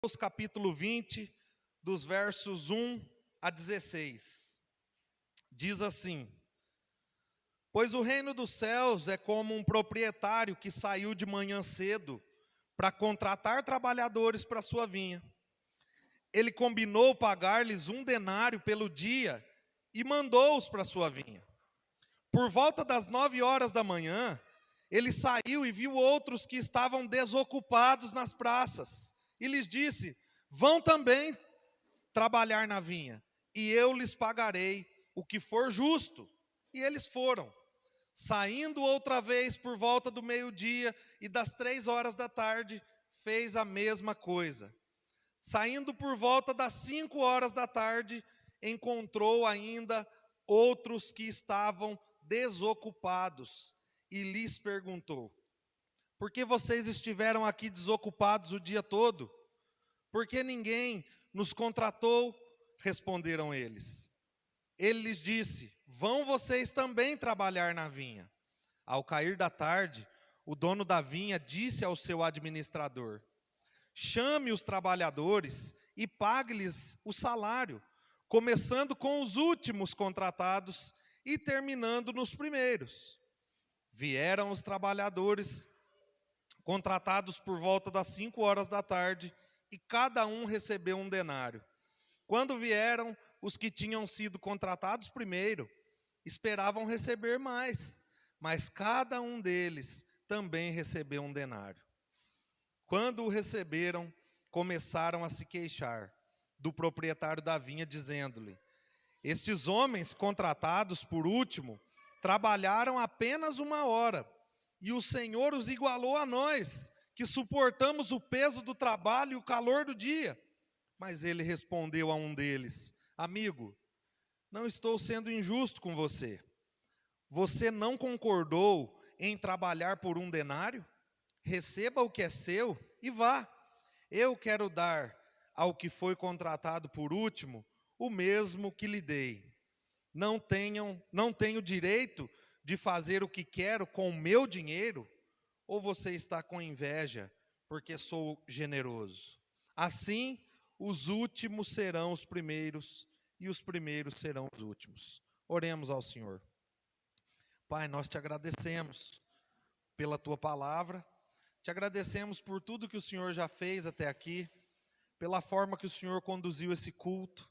Mateus capítulo 20, dos versos 1 a 16. Diz assim: Pois o reino dos céus é como um proprietário que saiu de manhã cedo para contratar trabalhadores para sua vinha. Ele combinou pagar-lhes 1 denário pelo dia e mandou-os para sua vinha. Por volta das 9 horas da manhã, ele saiu e viu outros que estavam desocupados nas praças. E lhes disse: Vão também trabalhar na vinha, e eu lhes pagarei o que for justo. E eles foram. Saindo outra vez por volta do meio-dia e das 3 horas da tarde, fez a mesma coisa. Saindo por volta das 5 horas da tarde, encontrou ainda outros que estavam desocupados e lhes perguntou: Por que vocês estiveram aqui desocupados o dia todo? Porque ninguém nos contratou, responderam eles. Ele lhes disse: Vão vocês também trabalhar na vinha. Ao cair da tarde, o dono da vinha disse ao seu administrador: Chame os trabalhadores e pague-lhes o salário, começando com os últimos contratados e terminando nos primeiros. Vieram os trabalhadores contratados por volta das 5 horas da tarde, e cada um recebeu 1 denário. Quando vieram os que tinham sido contratados primeiro, esperavam receber mais, mas cada um deles também recebeu 1 denário. Quando o receberam, começaram a se queixar do proprietário da vinha, dizendo-lhe: Estes homens contratados por último trabalharam apenas 1 hora, e o Senhor os igualou a nós, que suportamos o peso do trabalho e o calor do dia. Mas ele respondeu a um deles: Amigo, não estou sendo injusto com você. Você não concordou em trabalhar por 1 denário? Receba o que é seu e vá. Eu quero dar ao que foi contratado por último o mesmo que lhe dei. Não tenho direito de fazer o que quero com o meu dinheiro? Ou você está com inveja porque sou generoso? Assim, os últimos serão os primeiros e os primeiros serão os últimos. Oremos ao Senhor. Pai, nós te agradecemos pela tua palavra, te agradecemos por tudo que o Senhor já fez até aqui, pela forma que o Senhor conduziu esse culto.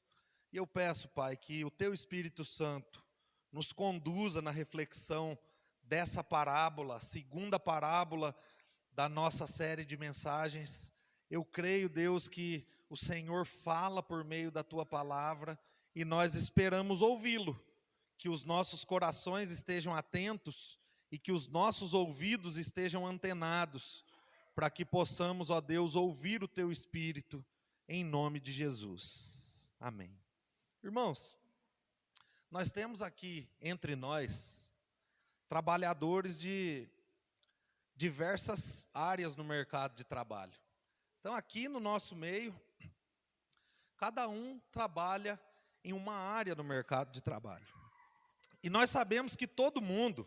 E eu peço, Pai, que o teu Espírito Santo nos conduza na reflexão dessa parábola, segunda parábola da nossa série de mensagens. Eu creio, Deus, que o Senhor fala por meio da tua palavra e nós esperamos ouvi-lo. Que os nossos corações estejam atentos e que os nossos ouvidos estejam antenados, para que possamos, ó Deus, ouvir o teu Espírito, em nome de Jesus. Amém. Irmãos, nós temos aqui entre nós trabalhadores de diversas áreas no mercado de trabalho. Então, aqui no nosso meio, cada um trabalha em uma área do mercado de trabalho. E nós sabemos que todo mundo,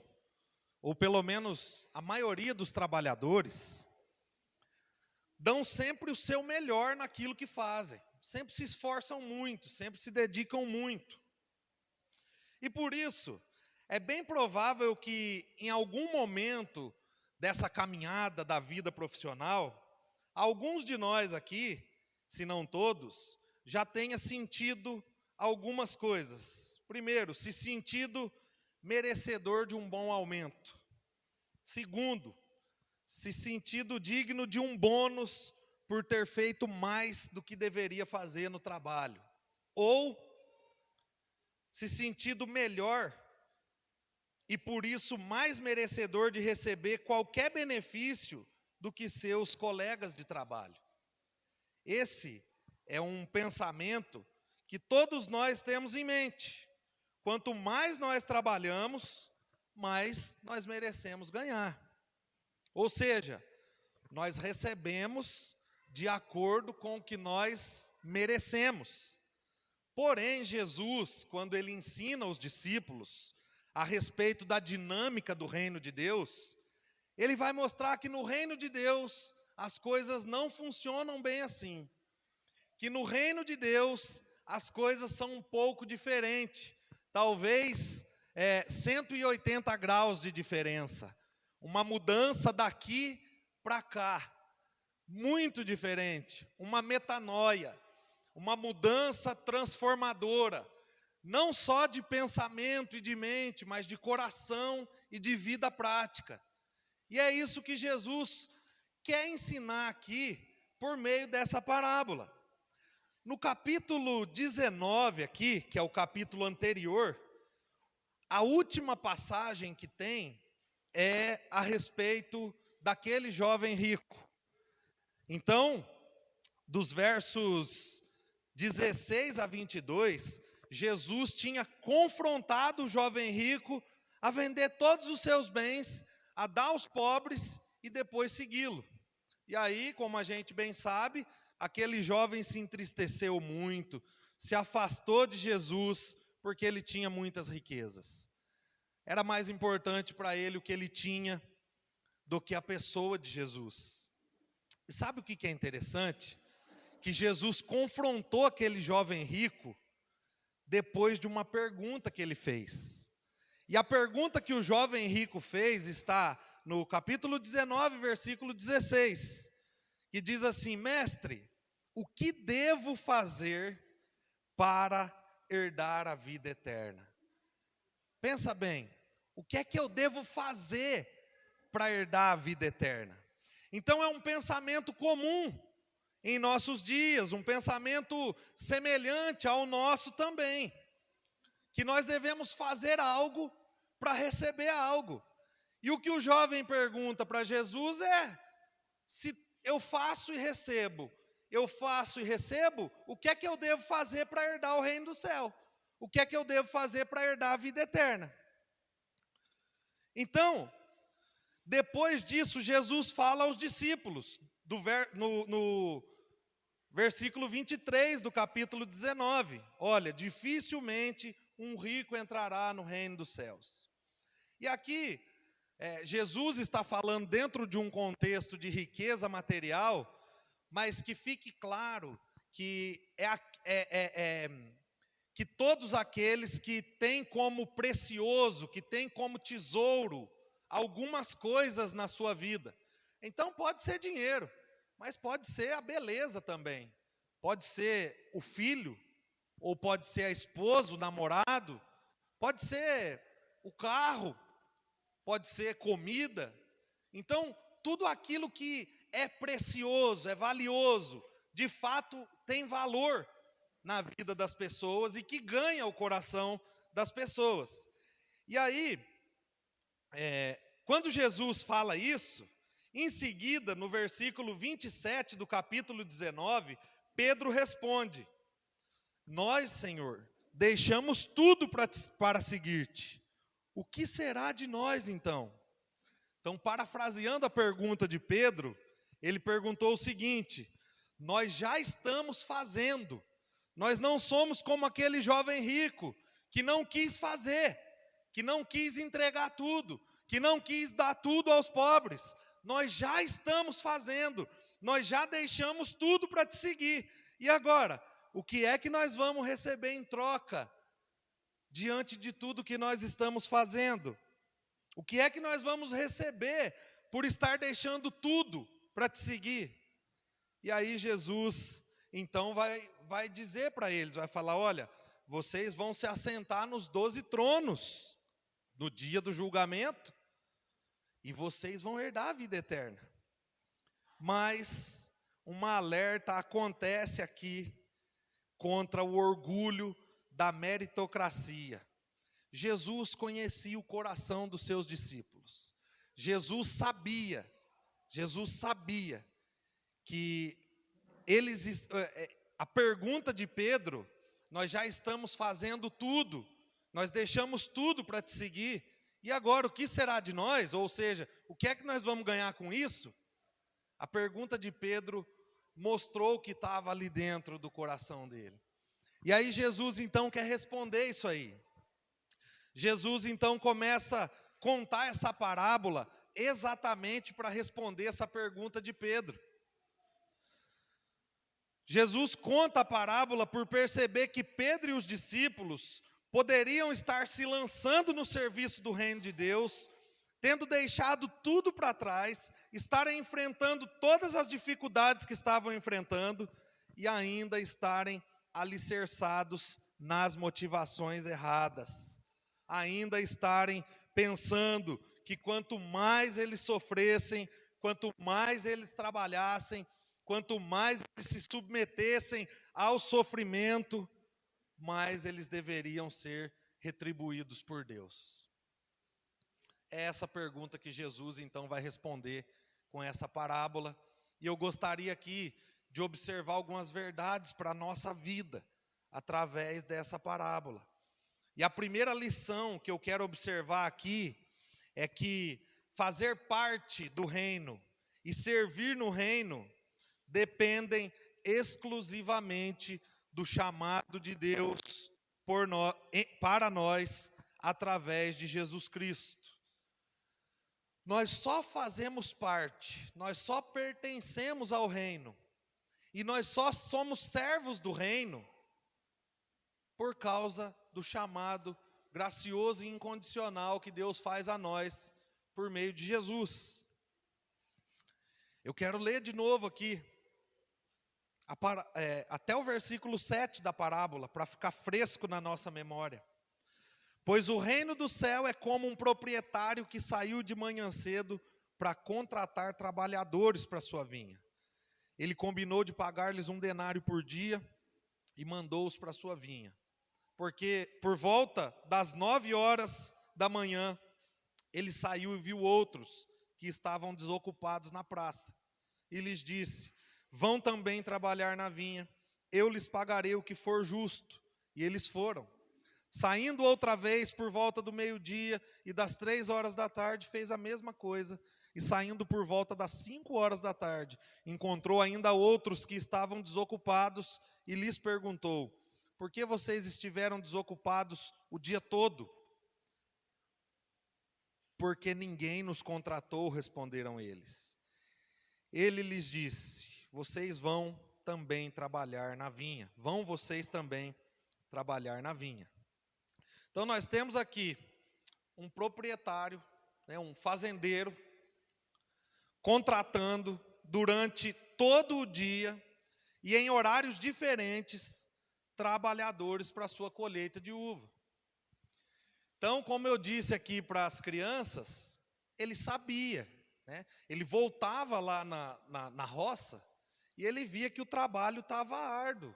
ou pelo menos a maioria dos trabalhadores, dão sempre o seu melhor naquilo que fazem. Sempre se esforçam muito, sempre se dedicam muito. E por isso, é bem provável que em algum momento dessa caminhada da vida profissional, alguns de nós aqui, se não todos, já tenha sentido algumas coisas. Primeiro, se sentido merecedor de um bom aumento. Segundo, se sentido digno de um bônus por ter feito mais do que deveria fazer no trabalho. Ou se sentido melhor e por isso mais merecedor de receber qualquer benefício do que seus colegas de trabalho. Esse é um pensamento que todos nós temos em mente. Quanto mais nós trabalhamos, mais nós merecemos ganhar. Ou seja, nós recebemos de acordo com o que nós merecemos. Porém, Jesus, quando ele ensina os discípulos a respeito da dinâmica do reino de Deus, ele vai mostrar que no reino de Deus as coisas não funcionam bem assim. que no reino de Deus as coisas são um pouco diferentes. Talvez 180 graus de diferença. Uma mudança daqui para cá. Muito diferente. Uma metanoia. Uma mudança transformadora. Não só de pensamento e de mente, mas de coração e de vida prática. E é isso que Jesus quer ensinar aqui por meio dessa parábola. No capítulo 19 aqui, que é o capítulo anterior, a última passagem que tem é a respeito daquele jovem rico. Então, dos versos 16 a 22, Jesus tinha confrontado o jovem rico a vender todos os seus bens, a dar aos pobres e depois segui-lo. E aí, como a gente bem sabe, aquele jovem se entristeceu muito, se afastou de Jesus, porque ele tinha muitas riquezas. Era mais importante para ele o que ele tinha do que a pessoa de Jesus. E sabe o que é interessante? Que Jesus confrontou aquele jovem rico depois de uma pergunta que ele fez. E a pergunta que o jovem rico fez está no capítulo 19, versículo 16, que diz assim: mestre, o que devo fazer para herdar a vida eterna? Pensa bem, o que é que eu devo fazer para herdar a vida eterna? Então é um pensamento comum em nossos dias, um pensamento semelhante ao nosso também, que nós devemos fazer algo para receber algo. E o que o jovem pergunta para Jesus é: se eu faço e recebo, o que é que eu devo fazer para herdar o reino do céu? O que é que eu devo fazer para herdar a vida eterna? Então, depois disso, Jesus fala aos discípulos, no versículo 23 do capítulo 19, olha, dificilmente um rico entrará no reino dos céus. E aqui, Jesus está falando dentro de um contexto de riqueza material, mas que fique claro que que todos aqueles que têm como precioso, que têm como tesouro, algumas coisas na sua vida. Então pode ser dinheiro, mas pode ser a beleza também. Pode ser o filho, ou pode ser a esposa, o namorado, pode ser o carro, pode ser comida. Então, tudo aquilo que é precioso, é valioso, de fato tem valor na vida das pessoas e que ganha o coração das pessoas. E aí, quando Jesus fala isso, em seguida, no versículo 27 do capítulo 19, Pedro responde: nós, Senhor, deixamos tudo para seguir-te. O que será de nós, então? Então, parafraseando a pergunta de Pedro, ele perguntou o seguinte: nós já estamos fazendo. Nós não somos como aquele jovem rico que não quis fazer, que não quis entregar tudo, que não quis dar tudo aos pobres. Nós já estamos fazendo, nós já deixamos tudo para te seguir. E agora, o que é que nós vamos receber em troca diante de tudo que nós estamos fazendo? O que é que nós vamos receber por estar deixando tudo para te seguir? E aí Jesus, então, vai dizer para eles, vai falar: olha, vocês vão se assentar nos 12 tronos no dia do julgamento, e vocês vão herdar a vida eterna. Mas uma alerta acontece aqui contra o orgulho da meritocracia. Jesus conhecia o coração dos seus discípulos. Jesus sabia que a pergunta de Pedro: nós já estamos fazendo tudo, nós deixamos tudo para te seguir, e agora o que será de nós? Ou seja, o que é que nós vamos ganhar com isso? A pergunta de Pedro mostrou o que estava ali dentro do coração dele. E aí Jesus então quer responder isso aí. Jesus então começa a contar essa parábola exatamente para responder essa pergunta de Pedro. Jesus conta a parábola por perceber que Pedro e os discípulos poderiam estar se lançando no serviço do reino de Deus, tendo deixado tudo para trás, estarem enfrentando todas as dificuldades que estavam enfrentando e ainda estarem alicerçados nas motivações erradas, ainda estarem pensando que quanto mais eles sofressem, quanto mais eles trabalhassem, quanto mais eles se submetessem ao sofrimento, mais eles deveriam ser retribuídos por Deus. É essa pergunta que Jesus então vai responder com essa parábola. E eu gostaria aqui de observar algumas verdades para a nossa vida, através dessa parábola. E a primeira lição que eu quero observar aqui, é que fazer parte do reino e servir no reino, dependem exclusivamente do chamado de Deus para nós, através de Jesus Cristo. Nós só fazemos parte, nós só pertencemos ao reino, e nós só somos servos do reino, por causa do chamado gracioso e incondicional que Deus faz a nós, por meio de Jesus. Eu quero ler de novo aqui, até o versículo 7 da parábola, para ficar fresco na nossa memória. Pois o reino do céu é como um proprietário que saiu de manhã cedo para contratar trabalhadores para sua vinha. Ele combinou de pagar-lhes 1 denário por dia e mandou-os para sua vinha. Porque por volta das 9 horas da manhã, ele saiu e viu outros que estavam desocupados na praça. E lhes disse: vão também trabalhar na vinha, eu lhes pagarei o que for justo. E eles foram. Saindo outra vez por volta do meio-dia e das 3 horas da tarde, fez a mesma coisa. E saindo por volta das 5 horas da tarde, encontrou ainda outros que estavam desocupados e lhes perguntou: por que vocês estiveram desocupados o dia todo? Porque ninguém nos contratou, responderam eles. Ele lhes disse: vocês vão também trabalhar na vinha. Vão vocês também trabalhar na vinha. Então nós temos aqui um proprietário, um fazendeiro, contratando durante todo o dia e em horários diferentes trabalhadores para a sua colheita de uva. Então, como eu disse aqui para as crianças, ele sabia, ele voltava lá na roça e ele via que o trabalho estava árduo.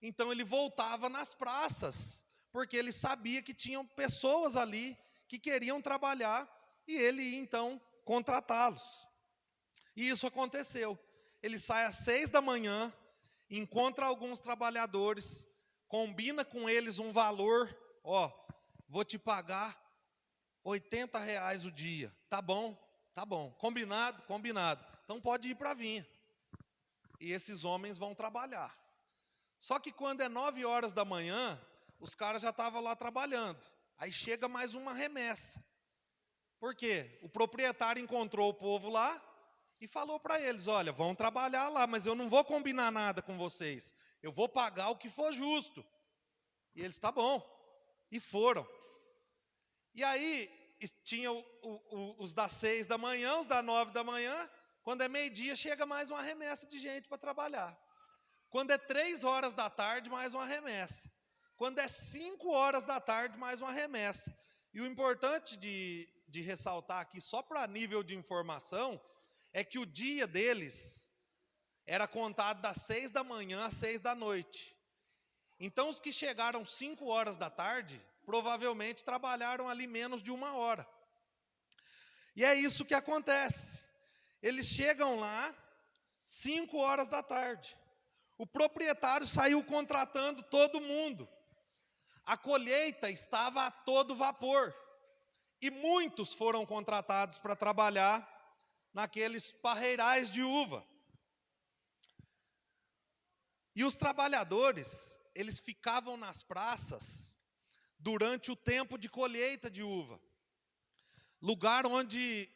Então ele voltava nas praças, porque ele sabia que tinham pessoas ali que queriam trabalhar e ele ia então contratá-los. E isso aconteceu. Ele sai às 6 da manhã, encontra alguns trabalhadores, combina com eles um valor: vou te pagar R$ 80 o dia. Tá bom, combinado. Então pode ir para a vinha. E esses homens vão trabalhar. Só que quando é 9 horas da manhã, os caras já estavam lá trabalhando. Aí chega mais uma remessa. Por quê? O proprietário encontrou o povo lá e falou para eles: olha, vão trabalhar lá, mas eu não vou combinar nada com vocês. Eu vou pagar o que for justo. E eles: tá bom. E foram. E aí, tinha os das 6 da manhã, os das 9 da manhã. Quando é meio-dia, chega mais uma remessa de gente para trabalhar. Quando é 3 horas da tarde, mais uma remessa. Quando é 5 horas da tarde, mais uma remessa. E o importante de ressaltar aqui, só para nível de informação, é que o dia deles era contado das 6 da manhã às 6 da noite. Então, os que chegaram 5 horas da tarde, provavelmente trabalharam ali menos de 1 hora. E é isso que acontece. Eles chegam lá 5 horas da tarde. O proprietário saiu contratando todo mundo. A colheita estava a todo vapor. E muitos foram contratados para trabalhar naqueles parreirais de uva. E os trabalhadores, eles ficavam nas praças durante o tempo de colheita de uva. Lugar onde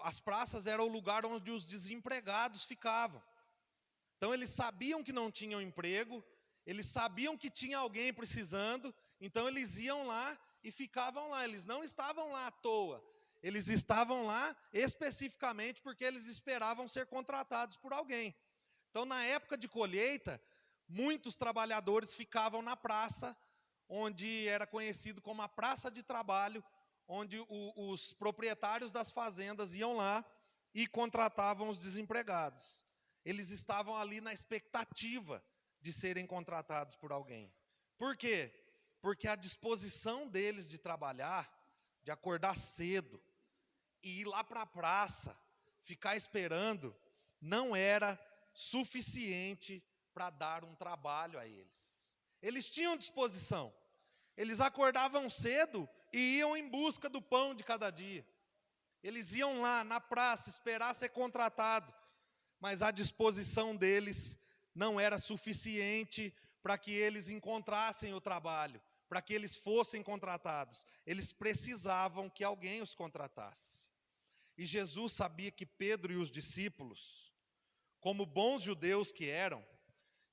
as praças eram o lugar onde os desempregados ficavam. Então eles sabiam que não tinham emprego, eles sabiam que tinha alguém precisando, então eles iam lá e ficavam lá. Eles não estavam lá à toa, eles estavam lá especificamente porque eles esperavam ser contratados por alguém. Então, na época de colheita, muitos trabalhadores ficavam na praça, onde era conhecido como a praça de trabalho, onde os proprietários das fazendas iam lá e contratavam os desempregados. Eles estavam ali na expectativa de serem contratados por alguém. Por quê? Porque a disposição deles de trabalhar, de acordar cedo, e ir lá para a praça, ficar esperando, não era suficiente para dar um trabalho a eles. Eles tinham disposição, eles acordavam cedo e iam em busca do pão de cada dia. Eles iam lá na praça esperar ser contratado, mas a disposição deles não era suficiente para que eles encontrassem o trabalho, para que eles fossem contratados. Eles precisavam que alguém os contratasse. E Jesus sabia que Pedro e os discípulos, como bons judeus que eram,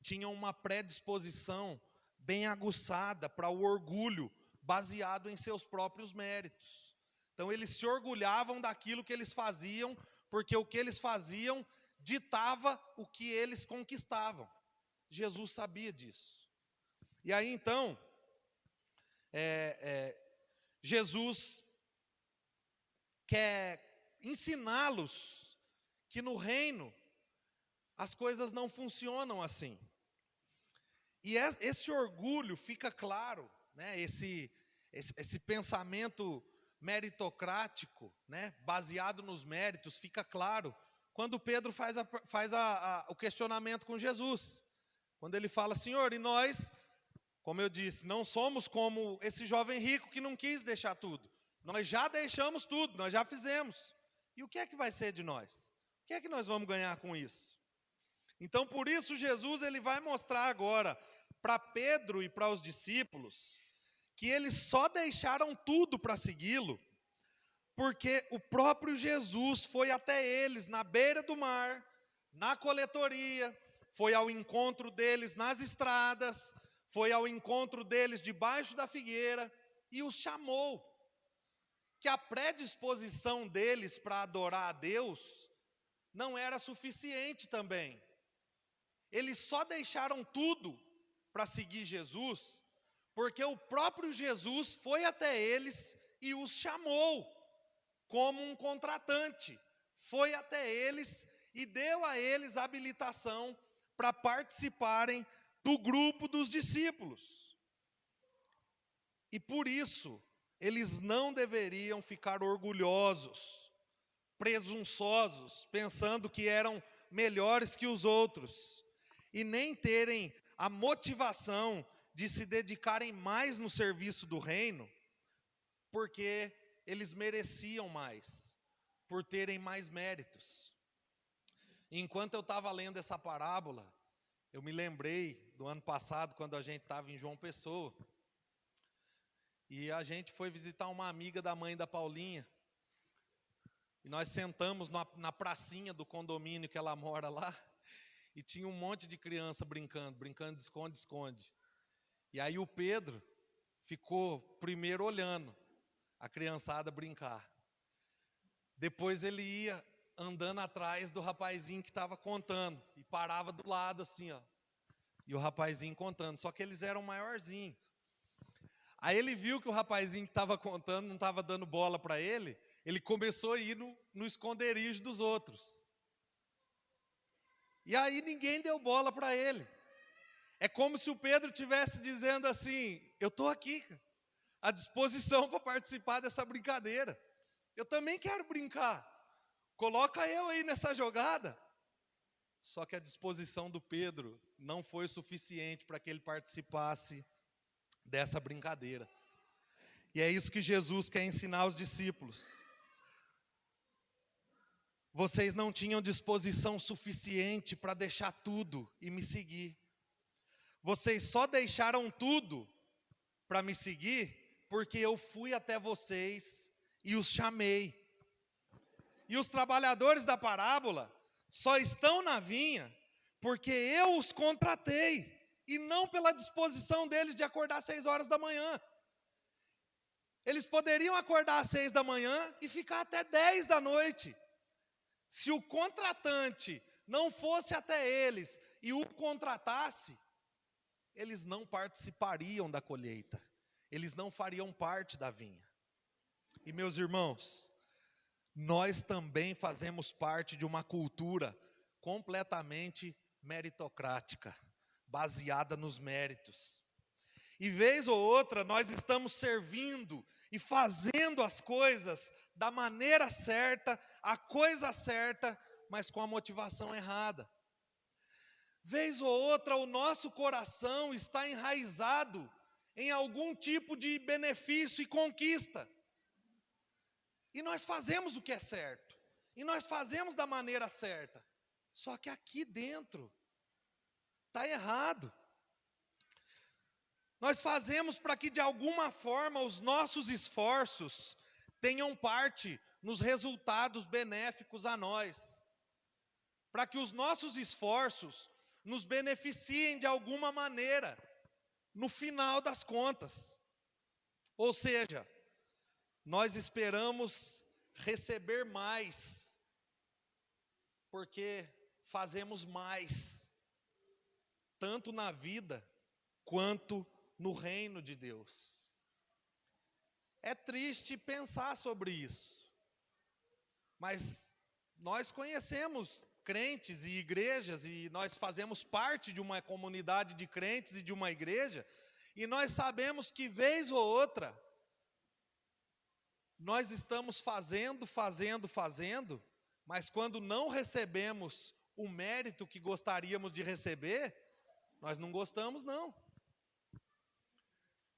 tinham uma predisposição bem aguçada para o orgulho, baseado em seus próprios méritos. Então eles se orgulhavam daquilo que eles faziam, porque o que eles faziam ditava o que eles conquistavam. Jesus sabia disso. E aí então, Jesus quer ensiná-los que no reino as coisas não funcionam assim. E esse orgulho fica claro, né? Esse pensamento meritocrático, né? Baseado nos méritos, fica claro quando Pedro faz o questionamento com Jesus. Quando ele fala: Senhor, e nós, como eu disse, não somos como esse jovem rico que não quis deixar tudo. Nós já deixamos tudo, nós já fizemos. E o que é que vai ser de nós? O que é que nós vamos ganhar com isso? Então, por isso, Jesus ele vai mostrar agora para Pedro e para os discípulos que eles só deixaram tudo para segui-lo, porque o próprio Jesus foi até eles na beira do mar, na coletoria, foi ao encontro deles nas estradas, foi ao encontro deles debaixo da figueira e os chamou. Que a predisposição deles para adorar a Deus não era suficiente também. Eles só deixaram tudo para seguir Jesus, porque o próprio Jesus foi até eles e os chamou como um contratante. Foi até eles e deu a eles habilitação para participarem do grupo dos discípulos. E por isso, eles não deveriam ficar orgulhosos, presunçosos, pensando que eram melhores que os outros, e nem terem a motivação de se dedicarem mais no serviço do reino, porque eles mereciam mais, por terem mais méritos. Enquanto eu estava lendo essa parábola, eu me lembrei do ano passado, quando a gente estava em João Pessoa, e a gente foi visitar uma amiga da mãe da Paulinha, e nós sentamos na pracinha do condomínio que ela mora lá, e tinha um monte de criança brincando de esconde-esconde. E aí o Pedro ficou primeiro olhando a criançada brincar. Depois ele ia andando atrás do rapazinho que estava contando, e parava do lado assim, ó, e o rapazinho contando, só que eles eram maiorzinhos. Aí ele viu que o rapazinho que estava contando não estava dando bola para ele, ele começou a ir no esconderijo dos outros. E aí ninguém deu bola para ele. É como se o Pedro estivesse dizendo assim: eu estou aqui, à disposição para participar dessa brincadeira. Eu também quero brincar. Coloca eu aí nessa jogada. Só que a disposição do Pedro não foi suficiente para que ele participasse dessa brincadeira. E é isso que Jesus quer ensinar aos discípulos. Vocês não tinham disposição suficiente para deixar tudo e me seguir. Vocês só deixaram tudo para me seguir porque eu fui até vocês e os chamei. E os trabalhadores da parábola só estão na vinha porque eu os contratei, e não pela disposição deles de acordar às 6 horas da manhã. Eles poderiam acordar às 6 da manhã e ficar até 10 da noite. Se o contratante não fosse até eles e o contratasse, eles não participariam da colheita, eles não fariam parte da vinha. E meus irmãos, nós também fazemos parte de uma cultura completamente meritocrática, baseada nos méritos. E vez ou outra nós estamos servindo e fazendo as coisas da maneira certa, a coisa certa, mas com a motivação errada. Vez ou outra o nosso coração está enraizado em algum tipo de benefício e conquista. E nós fazemos o que é certo, e nós fazemos da maneira certa, só que aqui dentro está errado. Nós fazemos para que de alguma forma os nossos esforços tenham parte nos resultados benéficos a nós, para que os nossos esforços nos beneficiem de alguma maneira, no final das contas. Ou seja, nós esperamos receber mais, porque fazemos mais, tanto na vida, quanto no reino de Deus. É triste pensar sobre isso, mas nós conhecemos crentes e igrejas, e nós fazemos parte de uma comunidade de crentes e de uma igreja, e nós sabemos que vez ou outra, nós estamos fazendo, mas quando não recebemos o mérito que gostaríamos de receber, nós não gostamos não.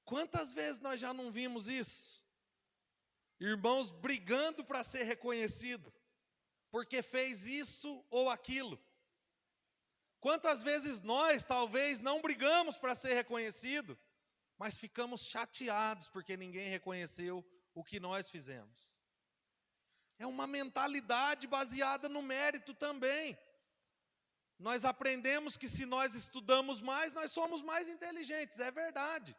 Quantas vezes nós já não vimos isso? Irmãos brigando para ser reconhecido, porque fez isso ou aquilo. Quantas vezes nós talvez não brigamos para ser reconhecido, mas ficamos chateados porque ninguém reconheceu o que nós fizemos. É uma mentalidade baseada no mérito também. Nós aprendemos que se nós estudamos mais, nós somos mais inteligentes, é verdade.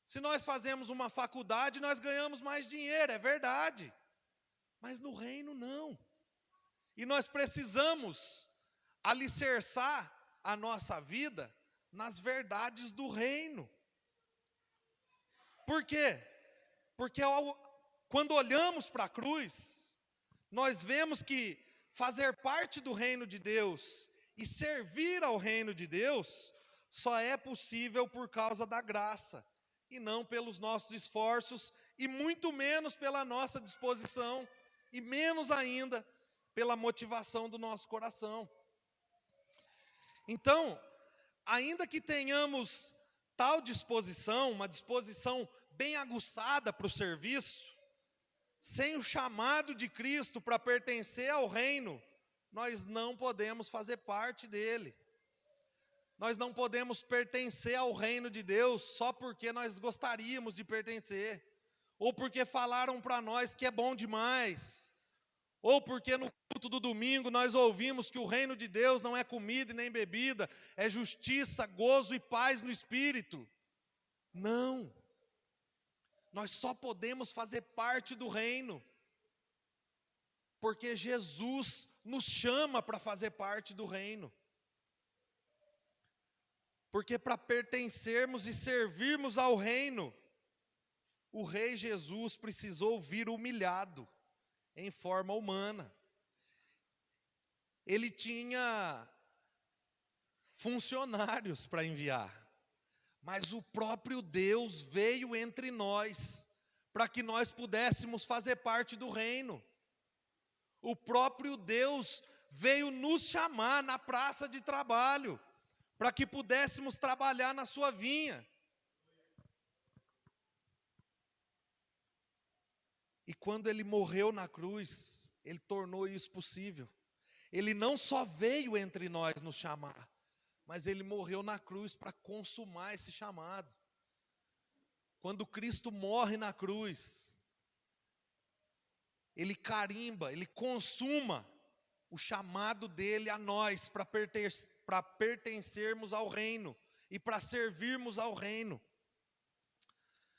Se nós fazemos uma faculdade, nós ganhamos mais dinheiro, é verdade. Mas no reino não. E nós precisamos alicerçar a nossa vida nas verdades do reino. Por quê? Porque quando olhamos para a cruz, nós vemos que fazer parte do reino de Deus e servir ao reino de Deus só é possível por causa da graça, e não pelos nossos esforços, e muito menos pela nossa disposição, e menos ainda pela motivação do nosso coração. Então, ainda que tenhamos tal disposição, uma disposição bem aguçada para o serviço, sem o chamado de Cristo para pertencer ao reino, nós não podemos fazer parte dele. Nós não podemos pertencer ao reino de Deus só porque nós gostaríamos de pertencer, ou porque falaram para nós que é bom demais, ou porque no culto do domingo nós ouvimos que o reino de Deus não é comida e nem bebida, é justiça, gozo e paz no Espírito. Não. Nós só podemos fazer parte do reino porque Jesus nos chama para fazer parte do reino. Porque para pertencermos e servirmos ao reino, o rei Jesus precisou vir humilhado, em forma humana. Ele tinha funcionários para enviar, mas o próprio Deus veio entre nós, para que nós pudéssemos fazer parte do reino. O próprio Deus veio nos chamar na praça de trabalho, para que pudéssemos trabalhar na sua vinha. E quando ele morreu na cruz, ele tornou isso possível. Ele não só veio entre nós nos chamar, mas ele morreu na cruz para consumar esse chamado. Quando Cristo morre na cruz, ele carimba, ele consuma o chamado dele a nós para para pertencermos ao reino e para servirmos ao reino.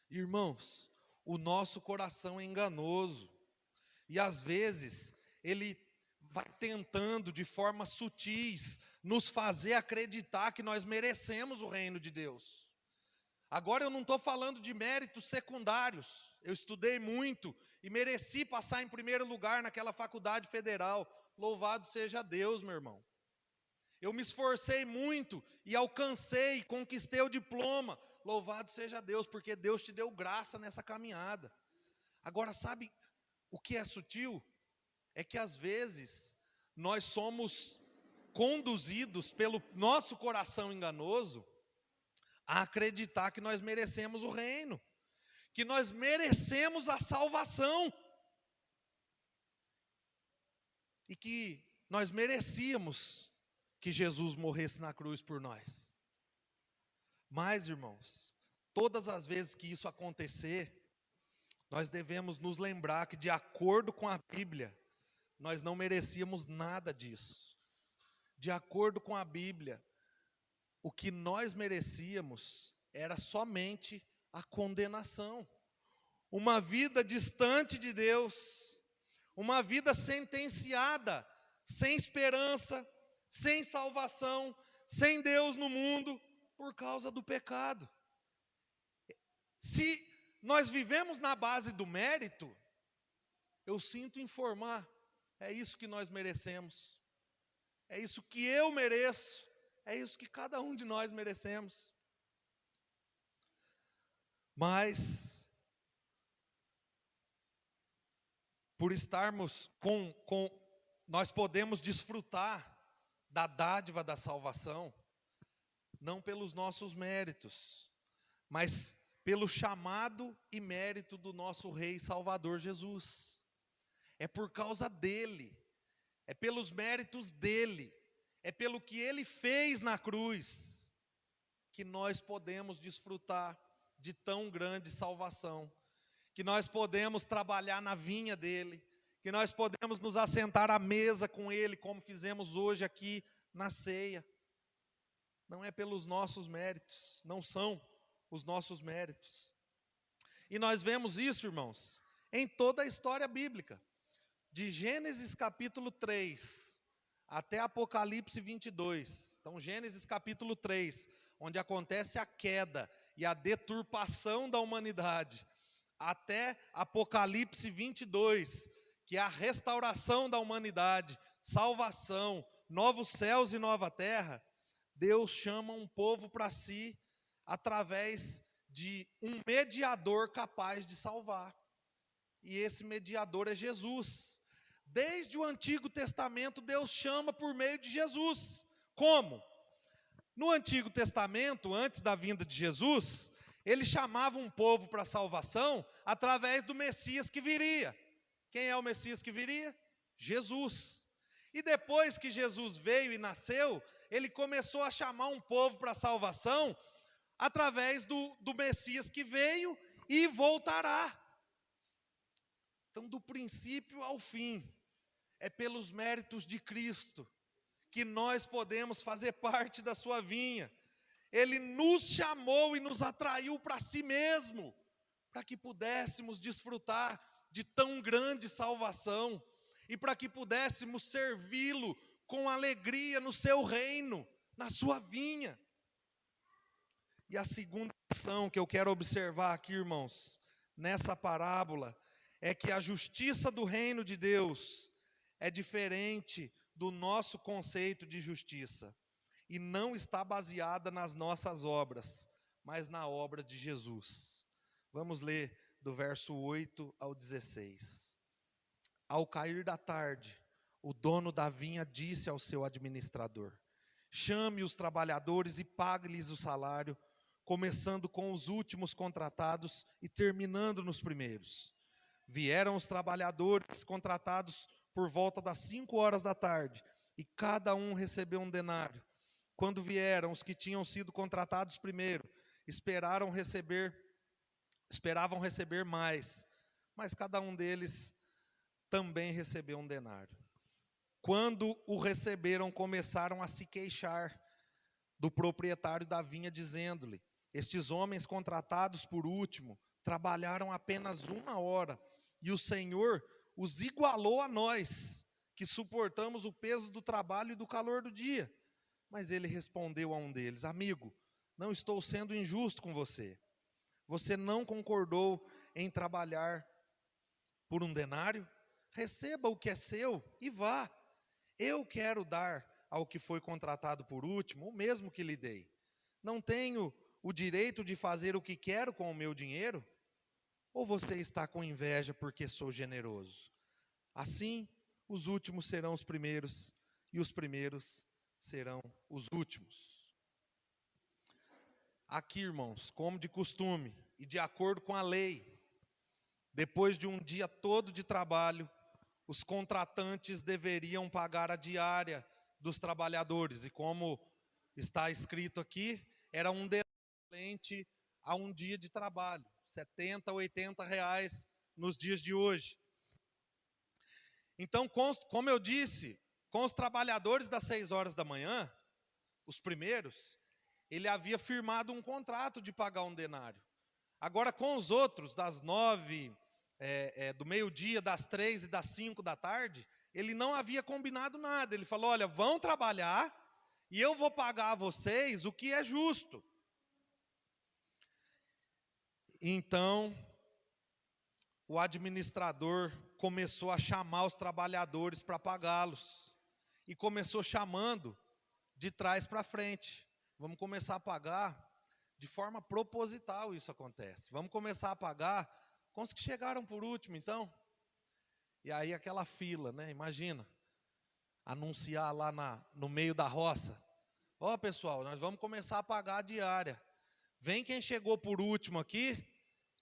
Irmãos, o nosso coração é enganoso e às vezes ele vai tentando de formas sutis nos fazer acreditar que nós merecemos o reino de Deus. Agora eu não estou falando de méritos secundários. Eu estudei muito e mereci passar em primeiro lugar naquela faculdade federal. Louvado seja Deus, meu irmão. Eu me esforcei muito e alcancei, conquistei o diploma. Louvado seja Deus, porque Deus te deu graça nessa caminhada. Agora, sabe o que é sutil? É que às vezes nós somos conduzidos pelo nosso coração enganoso a acreditar que nós merecemos o reino, que nós merecemos a salvação, e que nós merecíamos que Jesus morresse na cruz por nós. Mas, irmãos, todas as vezes que isso acontecer, nós devemos nos lembrar que, de acordo com a Bíblia, nós não merecíamos nada disso. De acordo com a Bíblia, o que nós merecíamos era somente a condenação. Uma vida distante de Deus, uma vida sentenciada, sem esperança, sem salvação, sem Deus no mundo, por causa do pecado. Se nós vivemos na base do mérito, eu sinto informar, é isso que nós merecemos, é isso que eu mereço, é isso que cada um de nós merecemos. Mas, por estarmos nós podemos desfrutar da dádiva da salvação, não pelos nossos méritos, mas pelo chamado e mérito do nosso Rei e Salvador Jesus. É por causa dele, é pelos méritos dele, é pelo que ele fez na cruz, que nós podemos desfrutar de tão grande salvação, que nós podemos trabalhar na vinha dele, que nós podemos nos assentar à mesa com ele, como fizemos hoje aqui na ceia. Não é pelos nossos méritos, não são os nossos méritos. E nós vemos isso, irmãos, em toda a história bíblica, de Gênesis capítulo 3 até Apocalipse 22. Então, Gênesis capítulo 3, onde acontece a queda e a deturpação da humanidade, até Apocalipse 22, que é a restauração da humanidade, salvação, novos céus e nova terra. Deus chama um povo para si através de um mediador capaz de salvar. E esse mediador é Jesus. Desde o Antigo Testamento, Deus chama por meio de Jesus. Como? No Antigo Testamento, antes da vinda de Jesus, ele chamava um povo para a salvação através do Messias que viria. Quem é o Messias que viria? Jesus. E depois que Jesus veio e nasceu, ele começou a chamar um povo para a salvação através do Messias que veio e voltará. Então, do princípio ao fim, é pelos méritos de Cristo que nós podemos fazer parte da sua vinha. Ele nos chamou e nos atraiu para si mesmo, para que pudéssemos desfrutar de tão grande salvação, e para que pudéssemos servi-lo com alegria no seu reino, na sua vinha. E a segunda lição que eu quero observar aqui, irmãos, nessa parábola, é que a justiça do reino de Deus é diferente do nosso conceito de justiça, e não está baseada nas nossas obras, mas na obra de Jesus. Vamos ler do verso 8 ao 16. Ao cair da tarde, o dono da vinha disse ao seu administrador: chame os trabalhadores e pague-lhes o salário, começando com os últimos contratados e terminando nos primeiros. Vieram os trabalhadores contratados por volta das 5 horas da tarde, e cada um recebeu um denário. Quando vieram os que tinham sido contratados primeiro, esperavam receber mais, mas cada um deles também recebeu um denário. quando o receberam, começaram a se queixar do proprietário da vinha, dizendo-lhe: estes homens contratados por último trabalharam apenas 1 hora, e o Senhor os igualou a nós, que suportamos o peso do trabalho e do calor do dia. Mas ele respondeu a um deles: amigo, não estou sendo injusto com você. Você não concordou em trabalhar por 1 denário? Receba o que é seu e vá. Eu quero dar ao que foi contratado por último o mesmo que lhe dei. Não tenho o direito de fazer o que quero com o meu dinheiro? Ou você está com inveja porque sou generoso? Assim, os últimos serão os primeiros, e os primeiros serão os últimos. Aqui, irmãos, como de costume e de acordo com a lei, depois de um dia todo de trabalho, os contratantes deveriam pagar a diária dos trabalhadores. E como está escrito aqui, era um equivalente a um dia de trabalho, 70, 80 reais nos dias de hoje. Então, como eu disse, com os trabalhadores das 6 horas da manhã, os primeiros, ele havia firmado um contrato de pagar 1 denário. Agora, com os outros, das 9, do meio-dia, das 3 e das 5 da tarde, ele não havia combinado nada. Ele falou: olha, vão trabalhar e eu vou pagar a vocês o que é justo. Então, o administrador começou a chamar os trabalhadores para pagá-los. E começou chamando de trás para frente. Vamos começar a pagar de forma proposital, isso acontece. Vamos começar a pagar com os que chegaram por último, então. E aí aquela fila, né? Imagina, anunciar lá no meio da roça: ó, pessoal, nós vamos começar a pagar a diária. Vem quem chegou por último aqui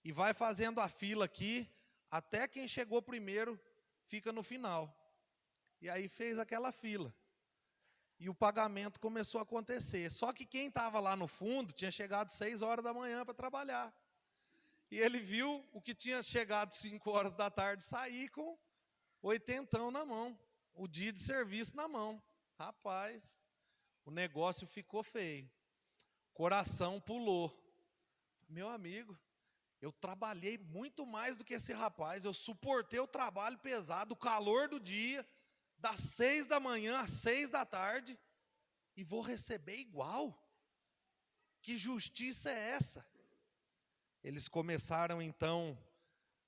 e vai fazendo a fila aqui, até quem chegou primeiro fica no final. E aí fez aquela fila. E o pagamento começou a acontecer. Só que quem estava lá no fundo tinha chegado 6 horas da manhã para trabalhar. E ele viu o que tinha chegado 5 horas da tarde sair com 80 na mão. O dia de serviço na mão. Rapaz, o negócio ficou feio. Coração pulou. Meu amigo, eu trabalhei muito mais do que esse rapaz. Eu suportei o trabalho pesado, o calor do dia, das 6 da manhã às 6 da tarde, e vou receber igual? Que justiça é essa? Eles começaram então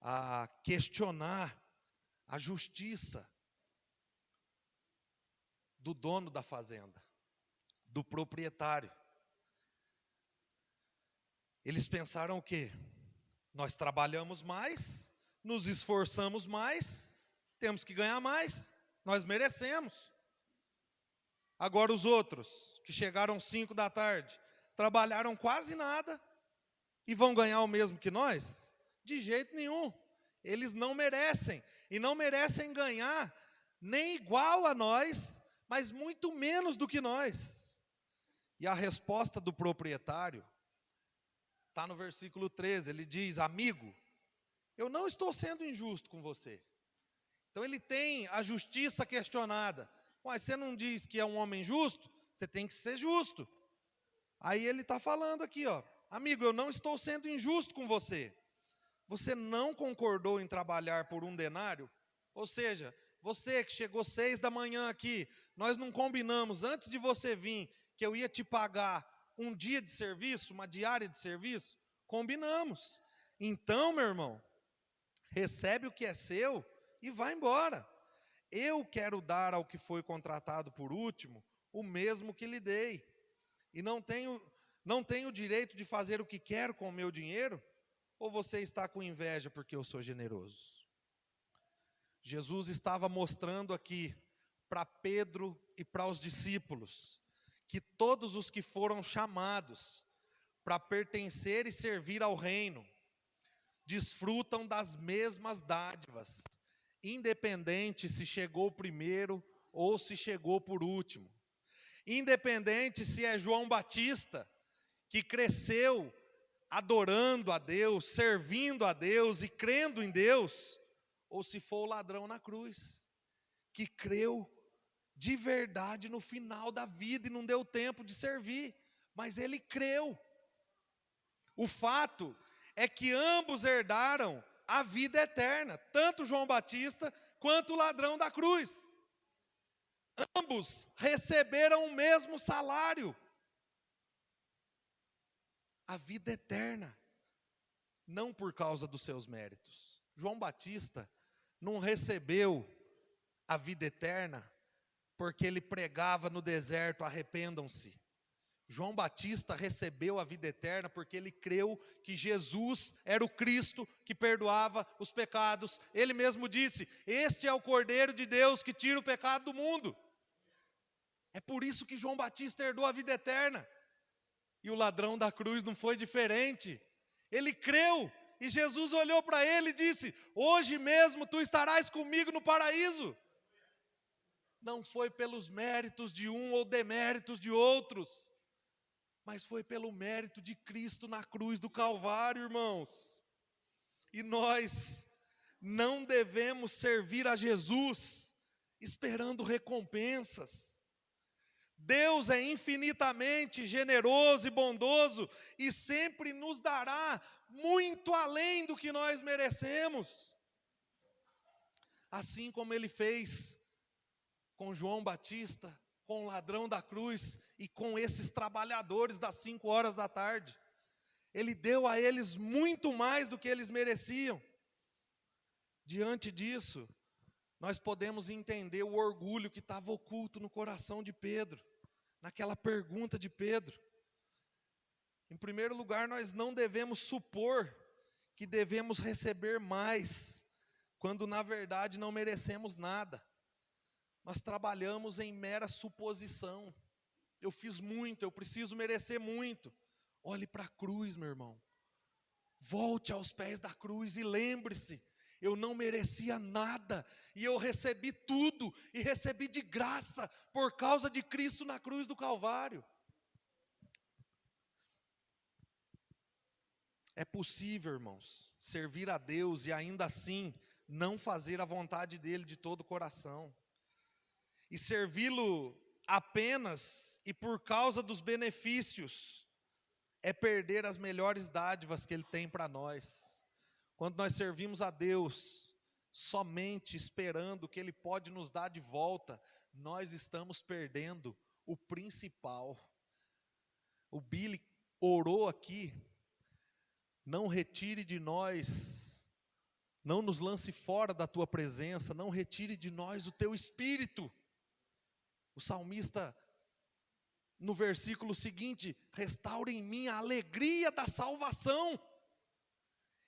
a questionar a justiça do dono da fazenda, do proprietário. Eles pensaram o quê? Nós trabalhamos mais, nos esforçamos mais, temos que ganhar mais, nós merecemos. Agora os outros, que chegaram 5 da tarde, trabalharam quase nada e vão ganhar o mesmo que nós? De jeito nenhum. Eles não merecem, e não merecem ganhar nem igual a nós, mas muito menos do que nós. E a resposta do proprietário está no versículo 13, ele diz: amigo, eu não estou sendo injusto com você. Então ele tem a justiça questionada. Mas você não diz que é um homem justo? Você tem que ser justo. Aí ele está falando aqui, ó: amigo, eu não estou sendo injusto com você. Você não concordou em trabalhar por 1 denário? Ou seja, você que chegou 6 da manhã aqui, nós não combinamos antes de você vir que eu ia te pagar um dia de serviço, uma diária de serviço? Combinamos. Então, meu irmão, recebe o que é seu e vai embora. Eu quero dar ao que foi contratado por último o mesmo que lhe dei. E não tenho o direito de fazer o que quero com o meu dinheiro? Ou você está com inveja porque eu sou generoso? Jesus estava mostrando aqui para Pedro e para os discípulos que todos os que foram chamados para pertencer e servir ao reino desfrutam das mesmas dádivas, independente se chegou primeiro ou se chegou por último. Independente se é João Batista, que cresceu adorando a Deus, servindo a Deus e crendo em Deus, ou se for o ladrão na cruz, que creu de verdade no final da vida e não deu tempo de servir, mas ele creu. O fato é que ambos herdaram a vida eterna, tanto João Batista quanto o ladrão da cruz. Ambos receberam o mesmo salário, a vida eterna, não por causa dos seus méritos. João Batista não recebeu a vida eterna porque ele pregava no deserto: arrependam-se. João Batista recebeu a vida eterna porque ele creu que Jesus era o Cristo que perdoava os pecados. Ele mesmo disse: este é o Cordeiro de Deus que tira o pecado do mundo. É por isso que João Batista herdou a vida eterna. E o ladrão da cruz não foi diferente. Ele creu e Jesus olhou para ele e disse: hoje mesmo tu estarás comigo no paraíso. Não foi pelos méritos de um ou deméritos de outros, mas foi pelo mérito de Cristo na cruz do Calvário, irmãos. E nós não devemos servir a Jesus esperando recompensas. Deus é infinitamente generoso e bondoso e sempre nos dará muito além do que nós merecemos. Assim como Ele fez com João Batista, com o ladrão da cruz e com esses trabalhadores das 5 horas da tarde. Ele deu a eles muito mais do que eles mereciam. Diante disso, nós podemos entender o orgulho que estava oculto no coração de Pedro, naquela pergunta de Pedro. Em primeiro lugar, nós não devemos supor que devemos receber mais, quando na verdade não merecemos nada. Nós trabalhamos em mera suposição. Eu fiz muito, eu preciso merecer muito. Olhe para a cruz, meu irmão. Volte aos pés da cruz e lembre-se: eu não merecia nada, e eu recebi tudo, e recebi de graça, por causa de Cristo na cruz do Calvário. É possível, irmãos, servir a Deus e ainda assim não fazer a vontade dEle de todo o coração. E servi-lo apenas e por causa dos benefícios, é perder as melhores dádivas que Ele tem para nós. Quando nós servimos a Deus somente esperando o que Ele pode nos dar de volta, nós estamos perdendo o principal. O Billy orou aqui: não retire de nós, não nos lance fora da Tua presença, não retire de nós o Teu Espírito. O salmista, no versículo seguinte: restaure em mim a alegria da salvação.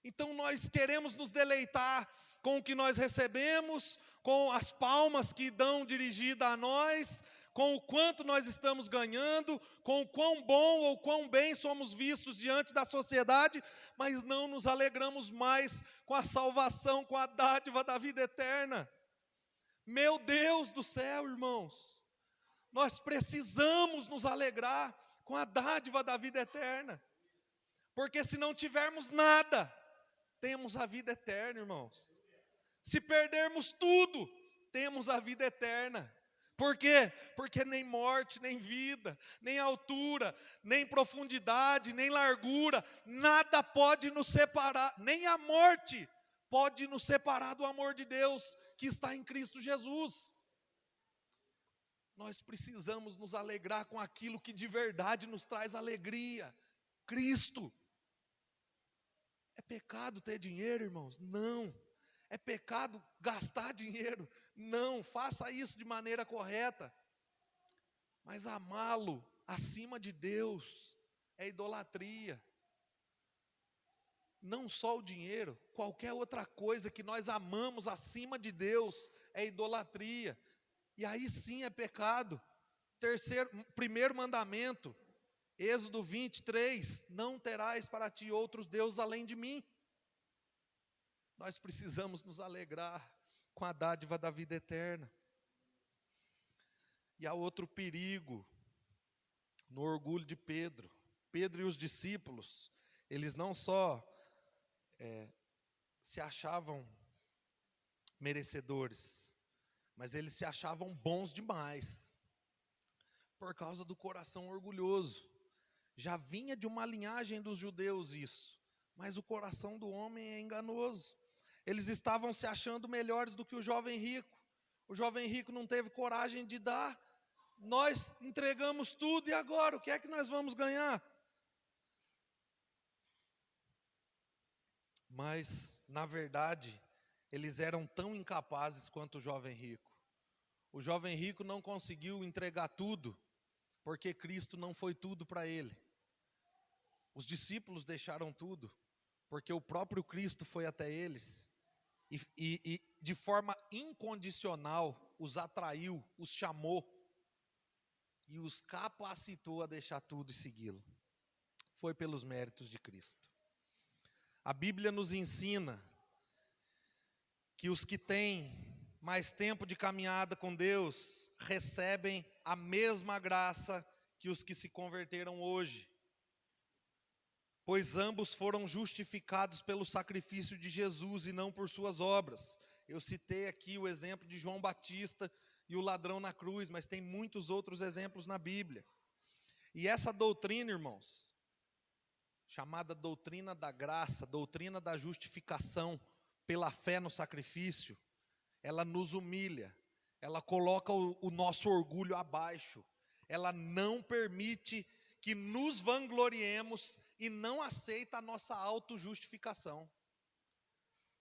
Então nós queremos nos deleitar com o que nós recebemos, com as palmas que dão dirigida a nós, com o quanto nós estamos ganhando, com o quão bom ou quão bem somos vistos diante da sociedade, mas não nos alegramos mais com a salvação, com a dádiva da vida eterna. Meu Deus do céu, irmãos, nós precisamos nos alegrar com a dádiva da vida eterna, porque se não tivermos nada, temos a vida eterna, irmãos. Se perdermos tudo, temos a vida eterna. Por quê? Porque nem morte, nem vida, nem altura, nem profundidade, nem largura, nada pode nos separar, nem a morte pode nos separar do amor de Deus que está em Cristo Jesus. Nós precisamos nos alegrar com aquilo que de verdade nos traz alegria: Cristo. É pecado ter dinheiro, irmãos? Não. É pecado gastar dinheiro? Não. Faça isso de maneira correta. Mas amá-lo acima de Deus é idolatria. Não só o dinheiro, qualquer outra coisa que nós amamos acima de Deus é idolatria. E aí sim é pecado. Primeiro mandamento, Êxodo 23, não terás para ti outros deuses além de mim. Nós precisamos nos alegrar com a dádiva da vida eterna. E há outro perigo no orgulho de Pedro. Pedro e os discípulos, eles não só se achavam merecedores, mas eles se achavam bons demais, por causa do coração orgulhoso. Já vinha de uma linhagem dos judeus isso, mas o coração do homem é enganoso. Eles estavam se achando melhores do que o jovem rico. O jovem rico não teve coragem de dar. Nós entregamos tudo e agora, o que é que nós vamos ganhar? Mas, na verdade, eles eram tão incapazes quanto o jovem rico. O jovem rico não conseguiu entregar tudo, porque Cristo não foi tudo para ele. Os discípulos deixaram tudo, porque o próprio Cristo foi até eles e de forma incondicional os atraiu, os chamou e os capacitou a deixar tudo e segui-lo. Foi pelos méritos de Cristo. A Bíblia nos ensina que os que têm mais tempo de caminhada com Deus recebem a mesma graça que os que se converteram hoje, pois ambos foram justificados pelo sacrifício de Jesus e não por suas obras. Eu citei aqui o exemplo de João Batista e o ladrão na cruz, mas tem muitos outros exemplos na Bíblia. E essa doutrina, irmãos, chamada doutrina da graça, doutrina da justificação pela fé no sacrifício, ela nos humilha, ela coloca o nosso orgulho abaixo, ela não permite que nos vangloriemos e não aceita a nossa autojustificação.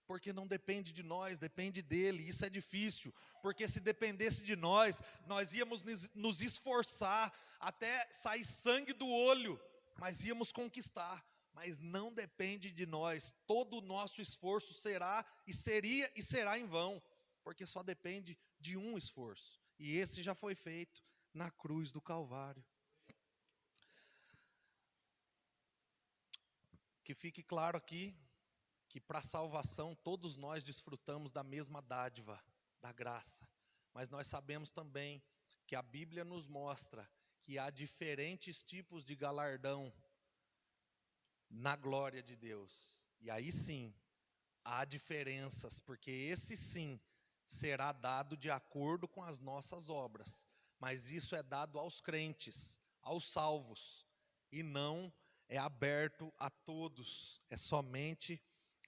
Porque não depende de nós, depende dele, isso é difícil, porque se dependesse de nós, nós íamos nos esforçar até sair sangue do olho, mas íamos conquistar, mas não depende de nós, todo o nosso esforço será e será em vão, porque só depende de um esforço, e esse já foi feito na cruz do Calvário. Que fique claro aqui, que para a salvação todos nós desfrutamos da mesma dádiva, da graça. Mas nós sabemos também que a Bíblia nos mostra que há diferentes tipos de galardão na glória de Deus. E aí sim, há diferenças, porque esse sim será dado de acordo com as nossas obras. Mas isso é dado aos crentes, aos salvos, e não é aberto a todos, é somente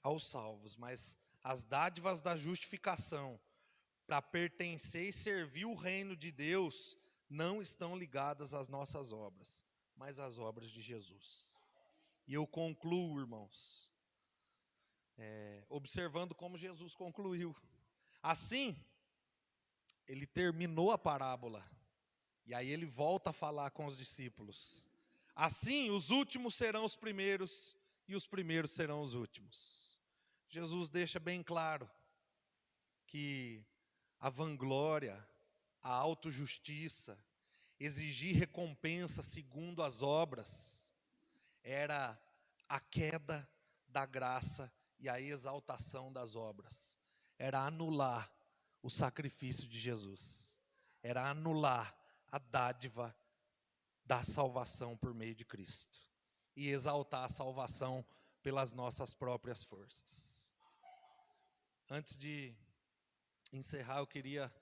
aos salvos. Mas as dádivas da justificação, para pertencer e servir o reino de Deus, não estão ligadas às nossas obras, mas às obras de Jesus. E eu concluo, irmãos, observando como Jesus concluiu. Assim, ele terminou a parábola, e aí ele volta a falar com os discípulos. Assim, os últimos serão os primeiros, e os primeiros serão os últimos. Jesus deixa bem claro que a vanglória, a autojustiça, exigir recompensa segundo as obras, era a queda da graça e a exaltação das obras. Era anular o sacrifício de Jesus. Era anular a dádiva da salvação por meio de Cristo. E exaltar a salvação pelas nossas próprias forças. Antes de encerrar, eu queria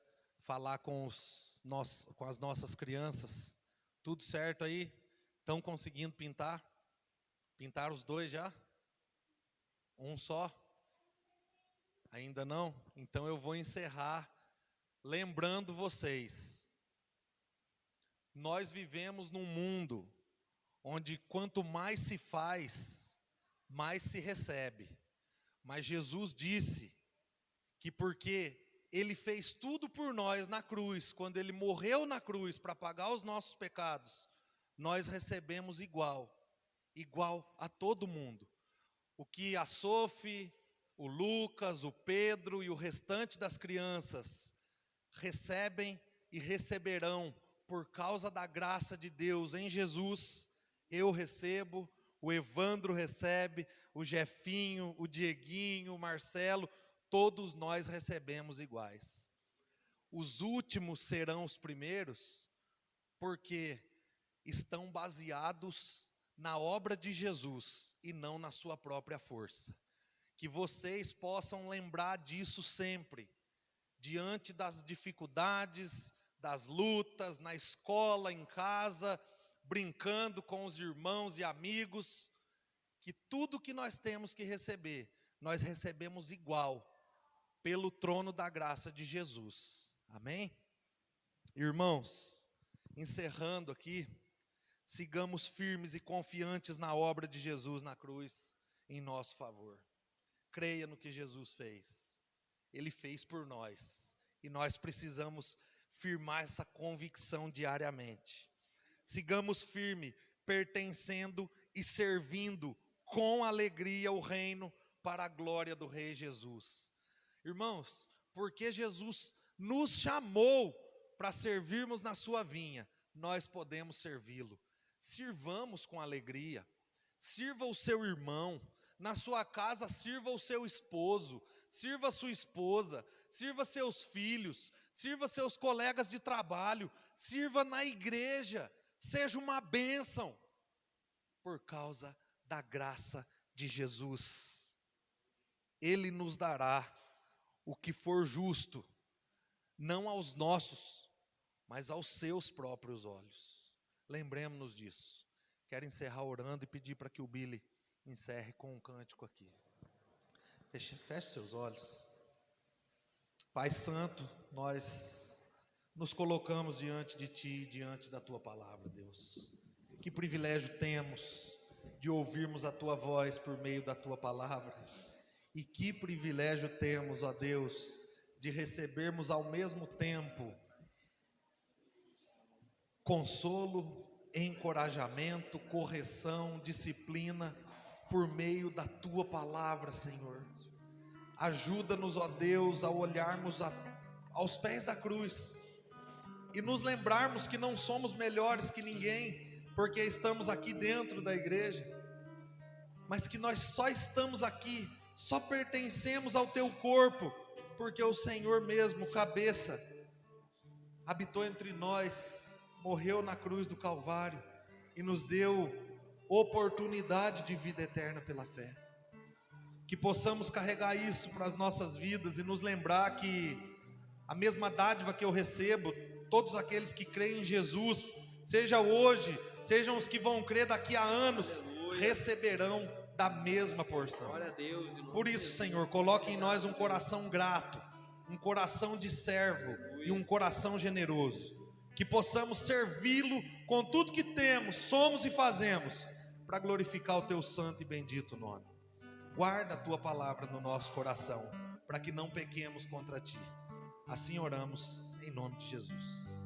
falar com as nossas crianças. Tudo certo aí? Estão conseguindo pintar? Pintaram os dois já? Um só? Ainda não? Então eu vou encerrar lembrando vocês. Nós vivemos num mundo onde quanto mais se faz, mais se recebe. Mas Jesus disse que porque Ele fez tudo por nós na cruz, quando Ele morreu na cruz para pagar os nossos pecados, nós recebemos igual a todo mundo. O que a Sophie, o Lucas, o Pedro e o restante das crianças recebem e receberão por causa da graça de Deus em Jesus, eu recebo, o Evandro recebe, o Jefinho, o Dieguinho, o Marcelo, todos nós recebemos iguais. Os últimos serão os primeiros, porque estão baseados na obra de Jesus e não na sua própria força. Que vocês possam lembrar disso sempre, diante das dificuldades, das lutas, na escola, em casa, brincando com os irmãos e amigos, que tudo que nós temos que receber, nós recebemos igual, pelo trono da graça de Jesus. Amém? Irmãos, encerrando aqui, sigamos firmes e confiantes na obra de Jesus na cruz, em nosso favor. Creia no que Jesus fez. Ele fez por nós, e nós precisamos firmar essa convicção diariamente. Sigamos firme, pertencendo e servindo com alegria o reino para a glória do Rei Jesus. Irmãos, porque Jesus nos chamou para servirmos na sua vinha, nós podemos servi-lo. Sirvamos com alegria, sirva o seu irmão, na sua casa sirva o seu esposo, sirva a sua esposa, sirva seus filhos, sirva seus colegas de trabalho, sirva na igreja, seja uma bênção, por causa da graça de Jesus. Ele nos dará o que for justo, não aos nossos, mas aos seus próprios olhos. Lembremos-nos disso. Quero encerrar orando e pedir para que o Billy encerre com um cântico aqui. Feche seus olhos. Pai Santo, nós nos colocamos diante de Ti, diante da Tua palavra, Deus. Que privilégio temos de ouvirmos a Tua voz por meio da Tua palavra. E que privilégio temos, ó Deus, de recebermos ao mesmo tempo consolo, encorajamento, correção, disciplina, por meio da Tua palavra, Senhor. Ajuda-nos, ó Deus, a olharmos aos pés da cruz e nos lembrarmos que não somos melhores que ninguém, porque estamos aqui dentro da igreja, mas que nós só estamos aqui, só pertencemos ao Teu corpo, porque o Senhor mesmo, cabeça, habitou entre nós, morreu na cruz do Calvário e nos deu oportunidade de vida eterna pela fé. Que possamos carregar isso para as nossas vidas e nos lembrar que a mesma dádiva que eu recebo, todos aqueles que creem em Jesus, seja hoje, sejam os que vão crer daqui a anos, receberão da mesma porção. Por isso, Senhor, coloque em nós um coração grato, um coração de servo e um coração generoso. Que possamos servi-lo com tudo que temos, somos e fazemos, para glorificar o Teu santo e bendito nome. Guarda a Tua palavra no nosso coração, para que não pequemos contra Ti. Assim oramos, em nome de Jesus.